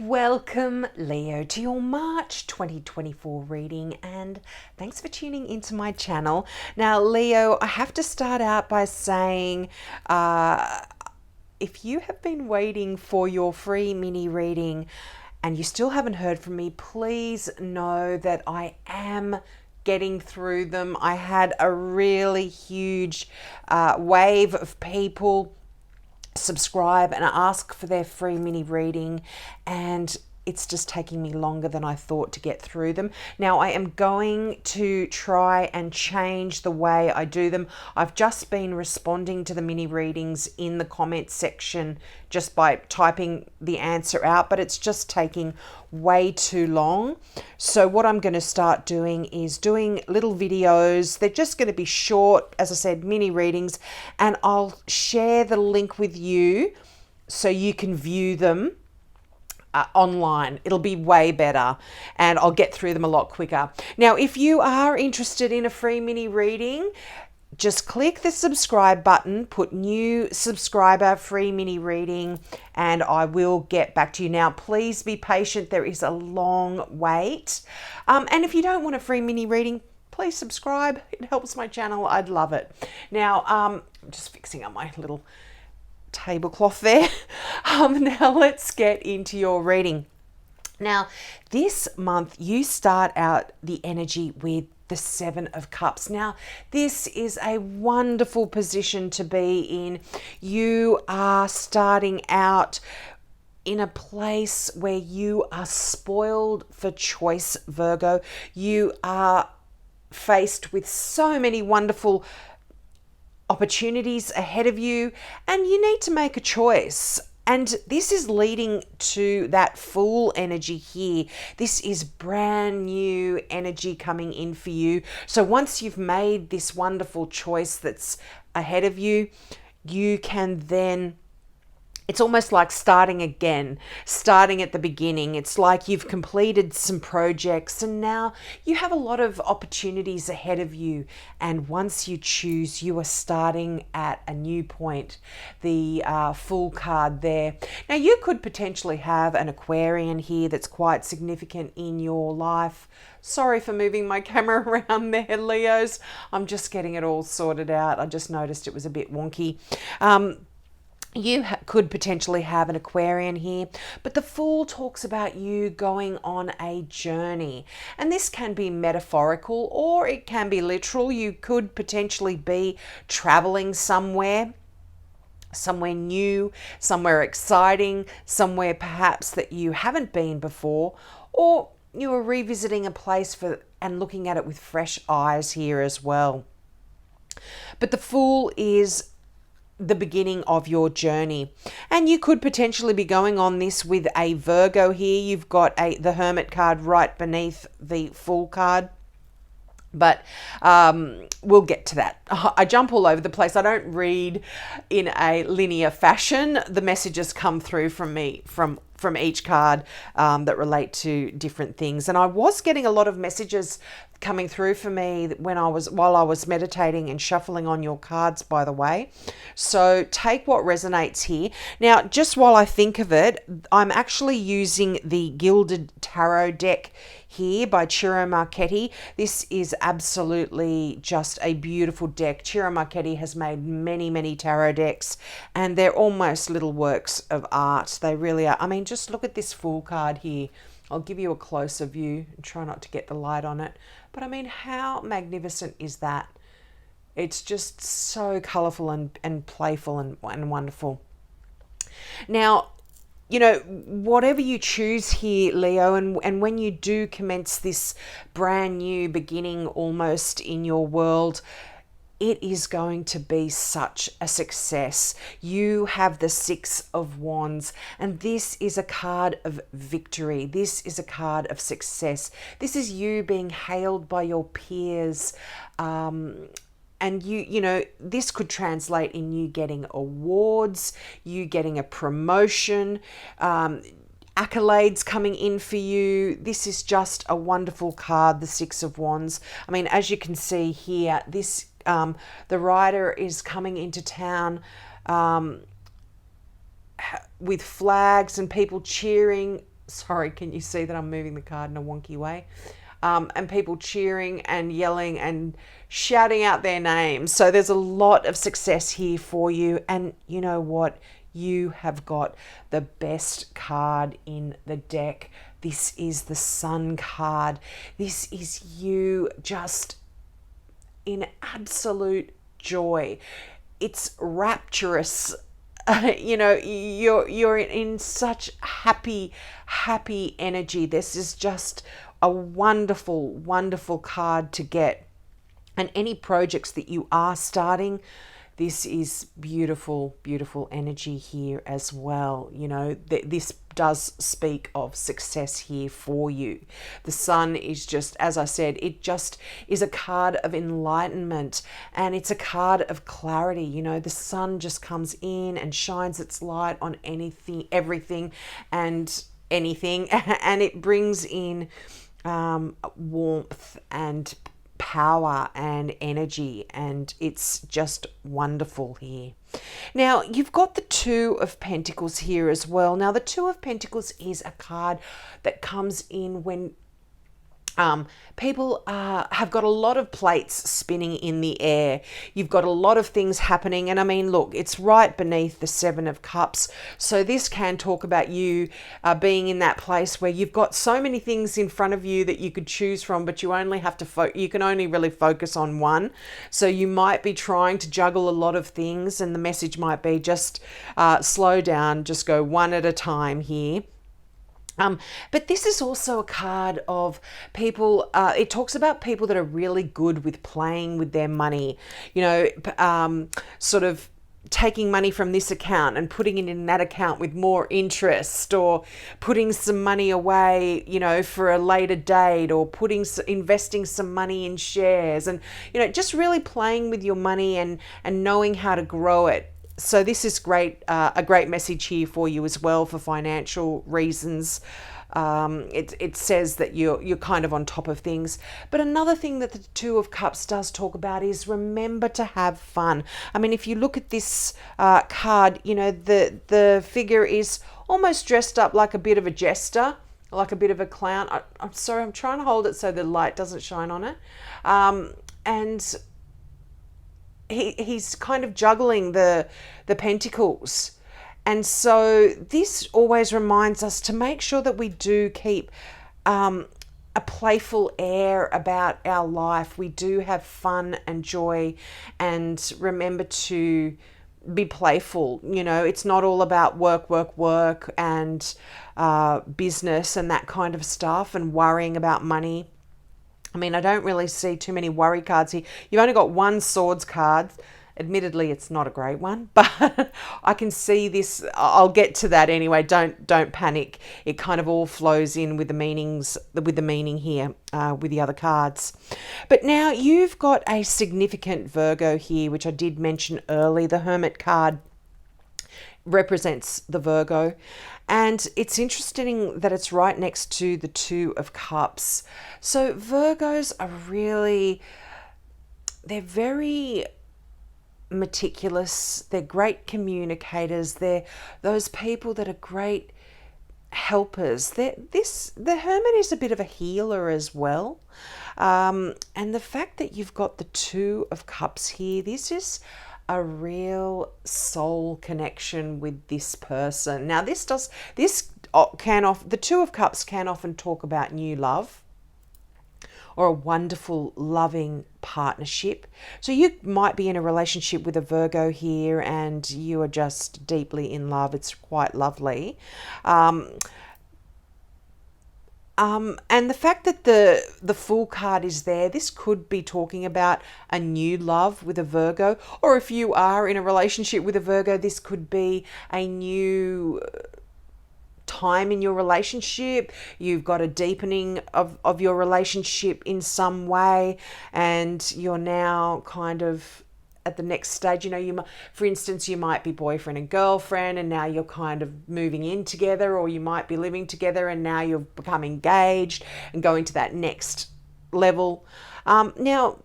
Welcome, Leo, to your March 2024 reading, and thanks for tuning into my channel. Now, Leo, I have to start out by saying if you have been waiting for your free mini reading and you still haven't heard from me, please know that I am getting through them. I had a really huge wave of people subscribe and ask for their free mini reading, and it's just taking me longer than I thought to get through them. Now I am going to try and change the way I do them. I've just been responding to the mini readings in the comments section just by typing the answer out, but it's just taking way too long. So what I'm going to start doing is doing little videos. They're just going to be short, as I said, mini readings, and I'll share the link with you so you can view them online. It'll be way better and I'll get through them a lot quicker. Now, if you are interested in a free mini reading, just click the subscribe button, put new subscriber free mini reading, and I will get back to you. Now, please be patient. There is a long wait. And if you don't want a free mini reading, please subscribe. It helps my channel. I'd love it. Now, I'm just fixing up my little tablecloth there. Now let's get into your reading. Now, this month you start out the energy with the Seven of Cups. Now, this is a wonderful position to be in. You are starting out in a place where you are spoiled for choice, Virgo. You are faced with so many wonderful opportunities ahead of you, and you need to make a choice. And this is leading to that Fool energy here. This is brand new energy coming in for you. So once you've made this wonderful choice that's ahead of you, you can then, it's almost like starting again, starting at the beginning. It's like you've completed some projects and now you have a lot of opportunities ahead of you. And once you choose, you are starting at a new point. The Fool card there. Now, you could potentially have an Aquarian here that's quite significant in your life. Sorry for moving my camera around there, Leos. I'm just getting it all sorted out. I just noticed it was a bit wonky. You could potentially have an Aquarian here, but the Fool talks about you going on a journey. And this can be metaphorical or it can be literal. You could potentially be traveling somewhere new, somewhere exciting, somewhere perhaps that you haven't been before, or you are revisiting a place and looking at it with fresh eyes here as well. But the Fool is the beginning of your journey, and you could potentially be going on this with a Virgo here. You've got the Hermit card right beneath the Fool card, but we'll get to that. I jump all over the place. I don't read in a linear fashion. The messages come through from me from each card that relate to different things. And I was getting a lot of messages coming through for me while I was meditating and shuffling on your cards, by the way. So take what resonates here. Now, just while I think of it, I'm actually using the Gilded Tarot deck here by Ciro Marchetti. This is absolutely just a beautiful deck. Ciro Marchetti has made many, many tarot decks, and they're almost little works of art. They really are. I mean, just look at this Fool card here. I'll give you a closer view and try not to get the light on it. But I mean, how magnificent is that? It's just so colourful and playful and wonderful. Now, you know, whatever you choose here, Leo, and when you do commence this brand new beginning almost in your world, it is going to be such a success. You have the Six of Wands, and this is a card of victory. This is a card of success. This is you being hailed by your peers. And you know, this could translate in you getting awards, you getting a promotion, accolades coming in for you. This is just a wonderful card, the Six of Wands. I mean, as you can see here, this the rider is coming into town with flags and people cheering Sorry, can you see that I'm moving the card in a wonky way? And people cheering and yelling and shouting out their names. So there's a lot of success here for you. And you know what? You have got the best card in the deck. This is the Sun card. This is you just in absolute joy. It's rapturous. You're in such happy energy. This is just a wonderful card to get. And any projects that you are starting, this is beautiful energy here as well. This does speak of success here for you. The Sun is just, as I said, it just is a card of enlightenment, and it's a card of clarity. The Sun just comes in and shines its light on anything, everything, and anything, and it brings in warmth and power and energy, and it's just wonderful here. Now you've got the Two of Pentacles here as well. Now the Two of Pentacles is a card that comes in when people have got a lot of plates spinning in the air. You've got a lot of things happening. And I mean, look, it's right beneath the Seven of Cups. So this can talk about you being in that place where you've got so many things in front of you that you could choose from, but you only have to you can only really focus on one. So you might be trying to juggle a lot of things, and the message might be just slow down, just go one at a time here. But this is also a card of people, it talks about people that are really good with playing with their money, sort of taking money from this account and putting it in that account with more interest, or putting some money away, for a later date, or investing some money in shares, and, just really playing with your money and knowing how to grow it. So this is great, a great message here for you as well for financial reasons. It says that you're kind of on top of things. But another thing that the Two of Cups does talk about is remember to have fun. I mean, if you look at this card, the figure is almost dressed up like a bit of a jester, like a bit of a clown. I'm sorry, I'm trying to hold it so the light doesn't shine on it. And he's kind of juggling the pentacles. And so this always reminds us to make sure that we do keep a playful air about our life. We do have fun and joy, and remember to be playful. It's not all about work and business and that kind of stuff, and worrying about money. I mean, I don't really see too many worry cards here. You've only got one Swords card. Admittedly, it's not a great one, but I can see this. I'll get to that anyway. Don't panic. It kind of all flows in with the meaning here with the other cards. But now you've got a significant Virgo here, which I did mention early. The Hermit card represents the Virgo, and it's interesting that it's right next to the Two of Cups. So Virgos are they're very meticulous. They're great communicators. They're those people that are great helpers. The Hermit is a bit of a healer as well. And the fact that you've got the Two of Cups here, this is a real soul connection with this person. Now the Two of Cups can often talk about new love, or a wonderful, loving partnership. So you might be in a relationship with a Virgo here, and you are just deeply in love. It's quite lovely. And the fact that the Fool card is there, this could be talking about a new love with a Virgo. Or if you are in a relationship with a Virgo, this could be a new time in your relationship. You've got a deepening of your relationship in some way, and you're now kind of at the next stage. For instance, you might be boyfriend and girlfriend, and now you're kind of moving in together, or you might be living together and now you've become engaged and going to that next level. Now,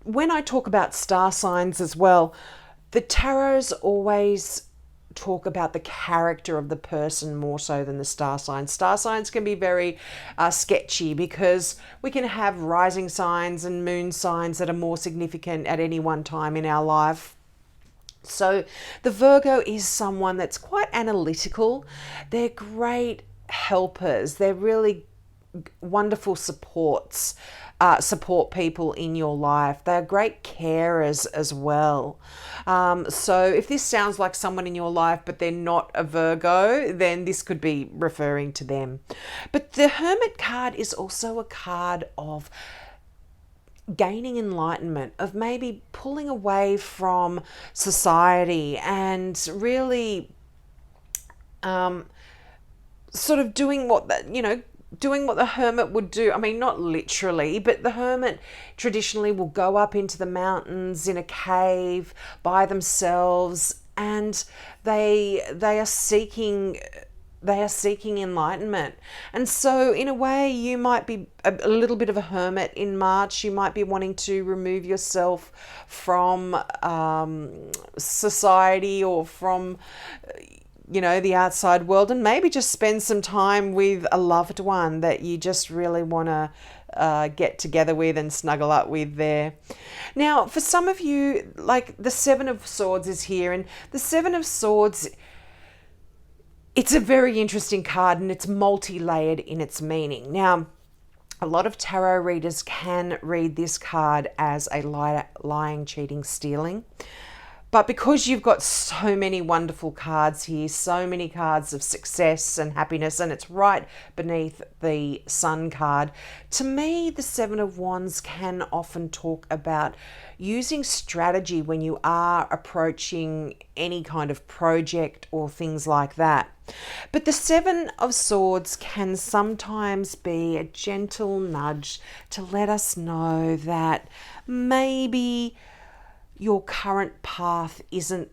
when I talk about star signs as well, the tarot's always talk about the character of the person more so than the star signs. Star signs can be very sketchy because we can have rising signs and moon signs that are more significant at any one time in our life. So the Virgo is someone that's quite analytical. They're great helpers. They're really wonderful support people in your life. They're great carers as well. So if this sounds like someone in your life but they're not a Virgo, then this could be referring to them. But the Hermit card is also a card of gaining enlightenment, of maybe pulling away from society and really sort of doing what the hermit would do. I mean, not literally, but the hermit traditionally will go up into the mountains in a cave by themselves, and they are seeking enlightenment. And so in a way, you might be a little bit of a hermit in March. You might be wanting to remove yourself from society or from the outside world, and maybe just spend some time with a loved one that you just really want to get together with and snuggle up with there. Now, for some of you, like the Seven of Swords is here, and the Seven of Swords, it's a very interesting card, and it's multi-layered in its meaning. Now, a lot of tarot readers can read this card as a lying, cheating, stealing. But because you've got so many wonderful cards here, so many cards of success and happiness, and it's right beneath the Sun card, to me, the Seven of Wands can often talk about using strategy when you are approaching any kind of project or things like that. But the Seven of Swords can sometimes be a gentle nudge to let us know that maybe your current path isn't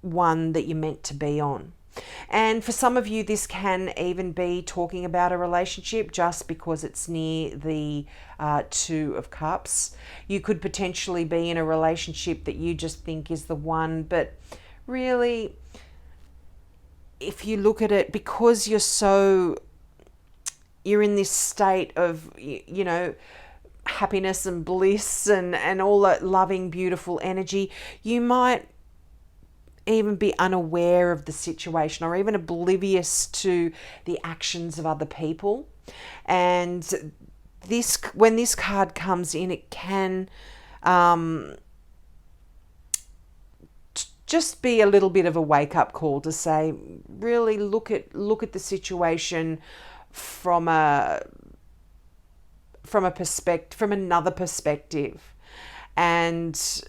one that you're meant to be on. And for some of you, this can even be talking about a relationship just because it's near the Two of Cups. You could potentially be in a relationship that you just think is the one, but really, if you look at it, because you're in this state of, happiness and bliss and all that loving, beautiful energy, you might even be unaware of the situation or even oblivious to the actions of other people. And when this card comes in, it can just be a little bit of a wake-up call to say, really look at the situation from another perspective, and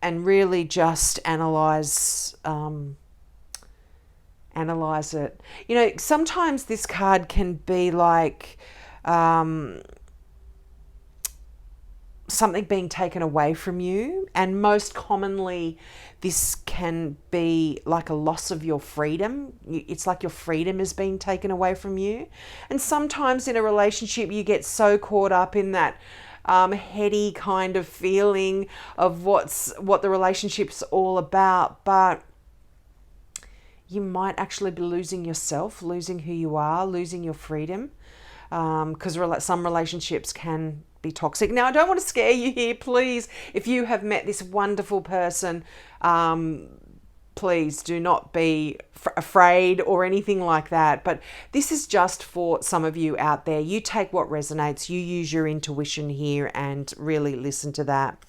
really just analyze it. Sometimes this card can be like something being taken away from you, and most commonly this can be like a loss of your freedom. It's like your freedom is being taken away from you. And sometimes in a relationship you get so caught up in that heady kind of feeling of what the relationship's all about, but you might actually be losing yourself, losing who you are, losing your freedom, because some relationships can be toxic. Now, I don't want to scare you here, please. If you have met this wonderful person, please do not be afraid or anything like that. But this is just for some of you out there. You take what resonates, you use your intuition here and really listen to that.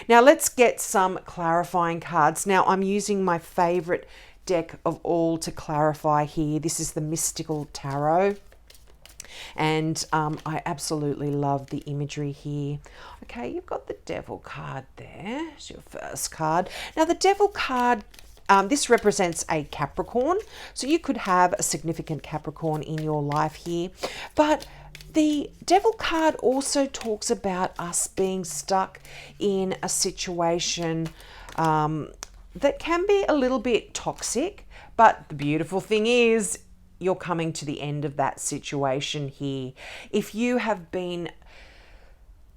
Now, let's get some clarifying cards. Now, I'm using my favorite deck of all to clarify here. This is the Mystical Tarot. And I absolutely love the imagery here. Okay, you've got the Devil card there. It's your first card. Now, the Devil card, this represents a Capricorn. So you could have a significant Capricorn in your life here. But the Devil card also talks about us being stuck in a situation that can be a little bit toxic. But the beautiful thing is, you're coming to the end of that situation here. If you have been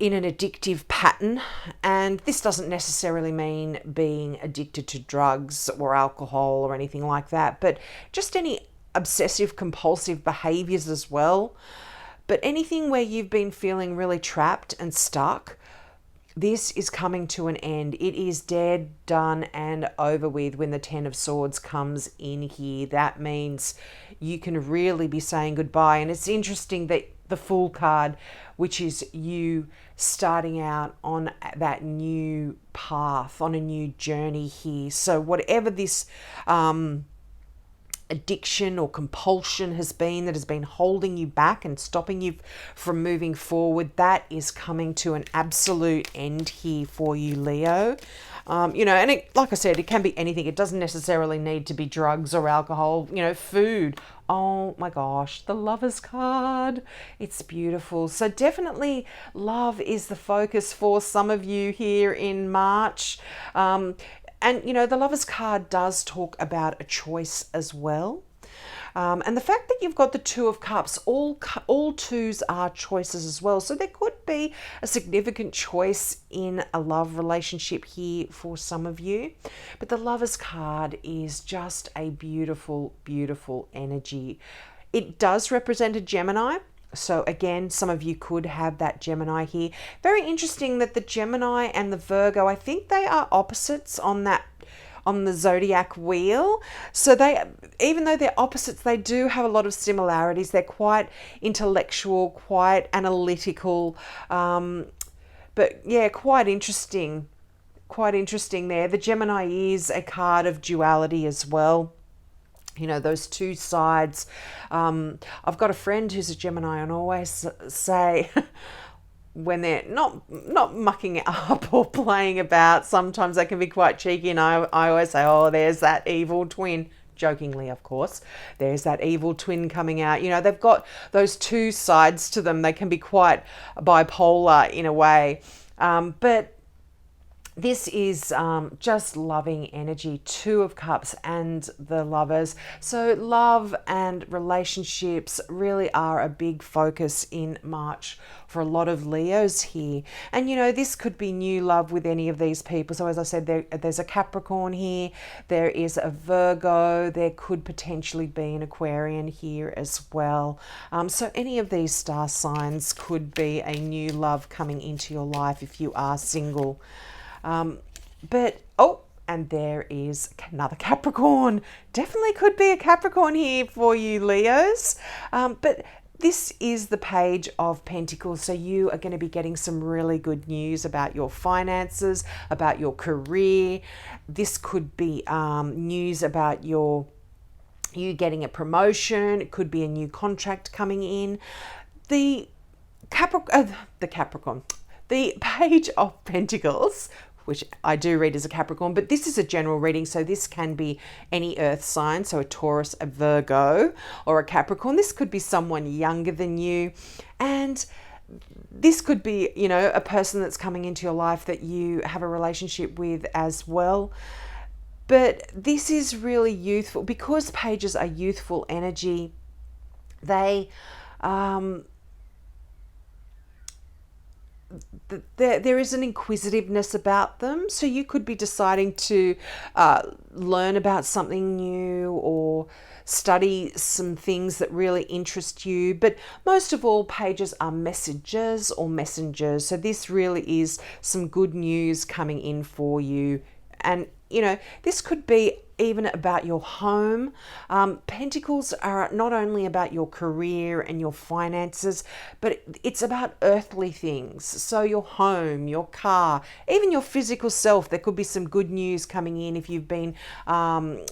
in an addictive pattern. And this doesn't necessarily mean being addicted to drugs or alcohol or anything like that, but just any obsessive compulsive behaviors as well. But anything where you've been feeling really trapped and stuck, this is coming to an end. It is dead, done, and over with when the Ten of Swords comes in here. That means you can really be saying goodbye. And it's interesting that the Fool card, which is you starting out on that new path, on a new journey here. So whatever this addiction or compulsion has been that has been holding you back and stopping you from moving forward, that is coming to an absolute end here for you, Leo. And like I said, it can be anything. It doesn't necessarily need to be drugs or alcohol, food. Oh my gosh, the Lovers card. It's beautiful. So definitely love is the focus for some of you here in March. And, the Lovers card does talk about a choice as well. And the fact that you've got the Two of Cups, all twos are choices as well. So there could be a significant choice in a love relationship here for some of you. But the Lovers card is just a beautiful, beautiful energy. It does represent a Gemini. So again, some of you could have that Gemini here. Very interesting that the Gemini and the Virgo, I think they are opposites on the zodiac wheel. So they, even though they're opposites, they do have a lot of similarities. They're quite intellectual, quite analytical, but yeah, quite interesting. Quite interesting there. The Gemini is a card of duality as well. Those two sides. I've got a friend who's a Gemini, and I always say when they're not mucking it up or playing about, sometimes they can be quite cheeky, and I always say, oh, there's that evil twin. Jokingly, of course. There's that evil twin coming out. They've got those two sides to them. They can be quite bipolar in a way. But this is just loving energy, Two of Cups and the Lovers. So love and relationships really are a big focus in March for a lot of Leos here. And, this could be new love with any of these people. So as I said, there's a Capricorn here. There is a Virgo. There could potentially be an Aquarian here as well. So any of these star signs could be a new love coming into your life if you are single. And there is another Capricorn. Definitely could be a Capricorn here for you, Leos. But this is the Page of Pentacles. So you are going to be getting some really good news about your finances, about your career. This could be news about you getting a promotion. It could be a new contract coming in. The Capricorn. The Page of Pentacles, which I do read as a Capricorn, but this is a general reading, so this can be any earth sign, so a Taurus, a Virgo, or a Capricorn. This could be someone younger than you, and this could be, a person that's coming into your life that you have a relationship with as well. But this is really youthful, because pages are youthful energy. There is an inquisitiveness about them. So you could be deciding to learn about something new or study some things that really interest you. But most of all, pages are messages or messengers. So this really is some good news coming in for you. And, this could be even about your home. Pentacles are not only about your career and your finances, but it's about earthly things. So your home, your car, even your physical self. There could be some good news coming in if you've been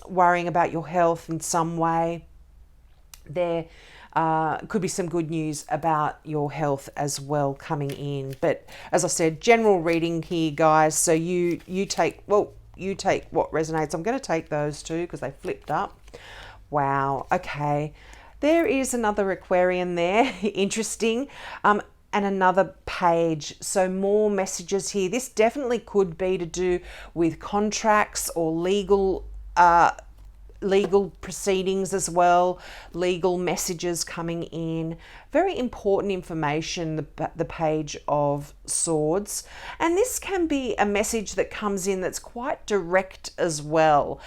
worrying about your health in some way. There could be some good news about your health as well coming in. But as I said, general reading here, guys. So you take what resonates. I'm going to take those two because they flipped up. Wow. Okay. There is another Aquarian there. Interesting. And another page. So more messages here. This definitely could be to do with contracts or legal legal proceedings as well, legal messages coming in. Very important information, the Page of Swords. And this can be a message that comes in that's quite direct as well.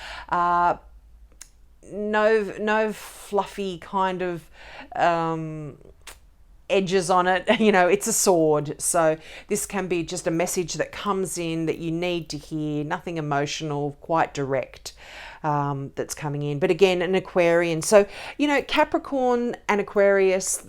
No fluffy kind of edges on it. It's a sword. So this can be just a message that comes in that you need to hear, nothing emotional, quite direct, that's coming in. But again, an Aquarian. So, Capricorn and Aquarius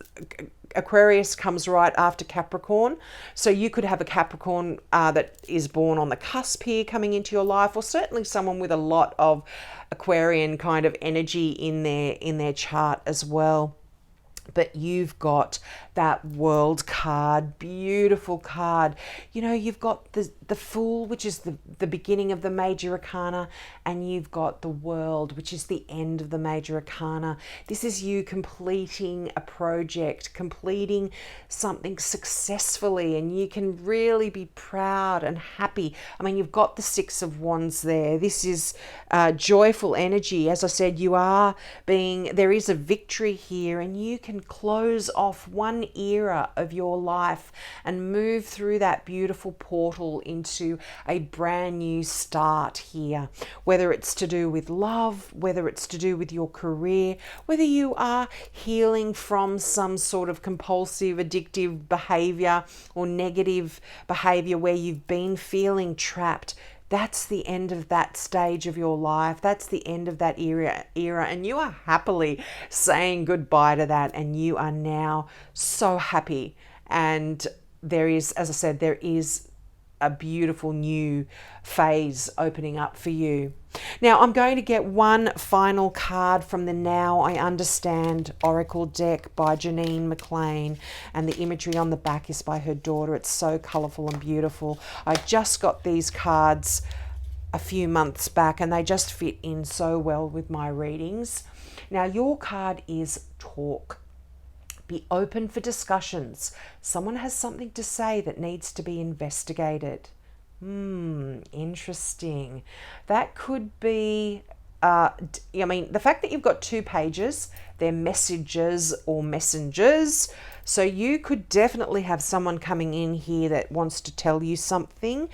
comes right after Capricorn. So you could have a Capricorn that is born on the cusp here coming into your life, or certainly someone with a lot of Aquarian kind of energy in their chart as well. But you've got that World card, beautiful card. You've got the Fool, which is the beginning of the Major Arcana, and you've got the World, which is the end of the Major Arcana. This is you completing a project, completing something successfully, and you can really be proud and happy. I mean, you've got the Six of Wands there. This is joyful energy. As I said, there is a victory here, and you can close off one era of your life and move through that beautiful portal into a brand new start here, whether it's to do with love, whether it's to do with your career, whether you are healing from some sort of compulsive addictive behavior or negative behavior where you've been feeling trapped. That's the end of that stage of your life. That's the end of that era, and you are happily saying goodbye to that, and you are now so happy. And there is, as I said, there is a beautiful new phase opening up for you. Now, I'm going to get one final card from the Now I Understand Oracle deck by Janine McLean, and the imagery on the back is by her daughter. It's so colourful and beautiful. I just got these cards a few months back, and they just fit in so well with my readings. Now, your card is Talk. Be open for discussions. Someone has something to say that needs to be investigated. Interesting. That could be, the fact that you've got 2 pages, they're messages or messengers. So you could definitely have someone coming in here that wants to tell you something.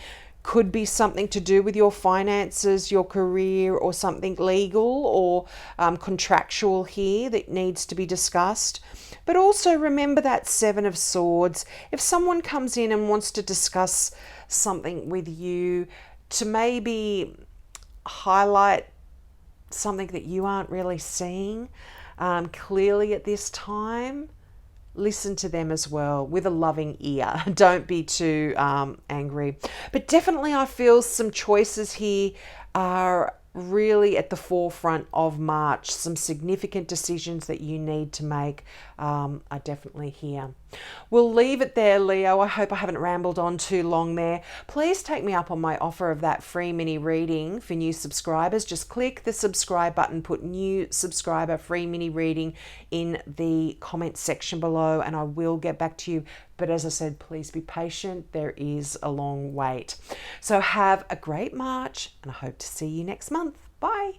Could be something to do with your finances, your career, or something legal or contractual here that needs to be discussed. But also remember that Seven of Swords. If someone comes in and wants to discuss something with you, to maybe highlight something that you aren't really seeing clearly at this time, listen to them as well with a loving ear. Don't be too angry. But definitely I feel some choices here are really at the forefront of March. Some significant decisions that you need to make are definitely here. We'll leave it there, Leo. I hope I haven't rambled on too long there. Please take me up on my offer of that free mini reading for new subscribers. Just click the subscribe button, put new subscriber free mini reading in the comment section below, and I will get back to you. But as I said, please be patient. There is a long wait. So have a great March, and I hope to see you next month. Bye.